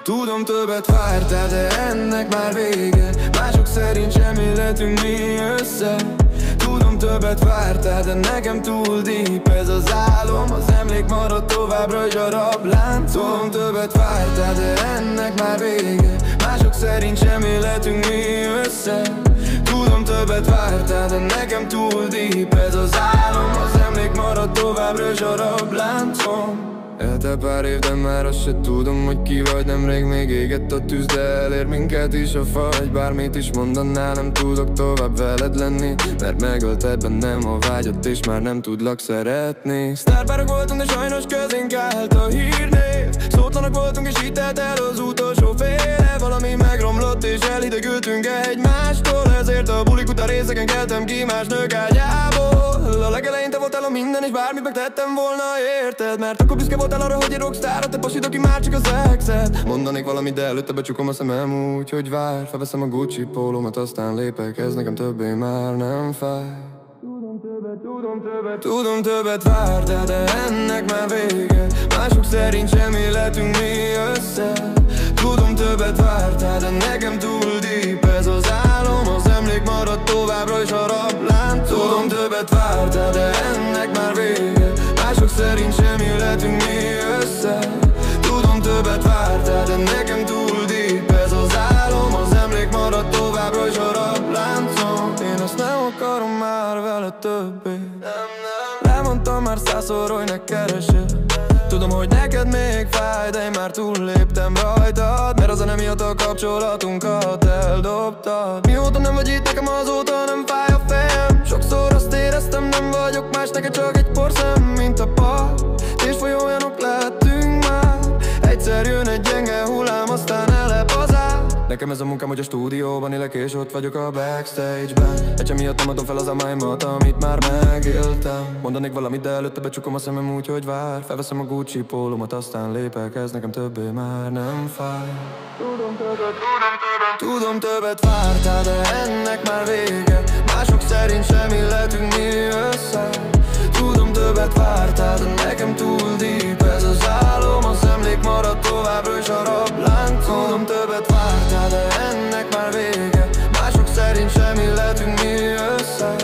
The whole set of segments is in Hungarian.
Tudom, többet vártál, de ennek már vége. Mások szerint sem illetünk mi össze. Tudom, többet vártál, de nekem túl deep ez az álom. Az emlék marad továbbra is a rablánc. Tudom, többet vártál, de ennek már vége. Mások szerint sem illetünk mi össze. Tudom, többet vártál, de nekem túl deep ez az álom. Az emlék marad továbbra is a rabláncom. Elte pár év, de már azt se tudom, hogy ki vagy. Nemrég még égett a tűz, de elér minket is a fagy. Bármit is mondanál, nem tudok tovább veled lenni, mert megölted bennem a vágyat, és már nem tudlak szeretni. Sztárpárok voltunk, de sajnos közénk állt a hírnév. Szótlanak voltunk, és itt telt el az utolsó fél év. Valami megromlott, és elhidegültünk egymástól. Ezért a bulik után részeken keltem ki más nők ágyából. A legelején te voltál a minden, és bármit megtettem volna érted. Mert akkor büszke voltál arra, hogy egy rockstar, te pasid, aki már csak az exed. Mondanék valamit, de előtte becsukom a szemem úgy, hogy vár. Felveszem a Gucci pólómat, aztán lépek, ez nekem többé már nem fáj. Tudom, többet vártál, de ennek már vége. Mások szerint sem életünk mi össze. Tudom, többet vártál, de nekem túl deep ez az álom. Az emlék marad továbbra is a rablánc. Tudom, többet vártál, de ennek már vége. Mások szerint sem életünk mi össze. Tudom, többet vártál, de nekem túl deep ez az álom. Az emlék marad továbbra is a rabláncom. Én azt nem akarom már veled többé. Lemondtam már százszor, hogy ne keresel. Tudom, hogy neked még fáj, de én már túlléptem rajtad. Mert az a nem miatt a kapcsolatunkat eldobtad. Mióta nem vagy itt, nekem azóta nem fáj a fejem. Sokszor azt éreztem, nem vagyok más, neked csak egy porszem, mint a pap. És folyóolyanok lehetünk már. Egyszer jön egy gyenge hullám, aztán elep az át. Nekem ez a munkám, hogy a stúdióban élek, és ott vagyok a backstage-ben. Egyszer miatt nem adom fel az álmaimat, amit már megéltem. Mondanék valamit, de előtte becsukom a szemem úgy, hogy vár. Felveszem a Gucci pólómat, aztán lépek, ez nekem többé már nem fáj. Tudom, többet vártál, de ennek már vége. Mások szerint sem illetünk mi össze. Tudom, többet vártál, de nekem túl deep ez az álom. Az emlék marad továbbra is a rablánc. Tudom, többet vártál, de ennek már vége. Mások szerint sem illetünk mi össze.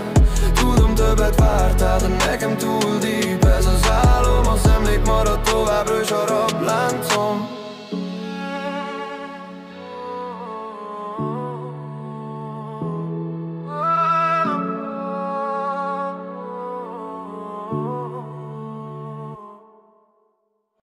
Tudom, többet vártál, de nekem túl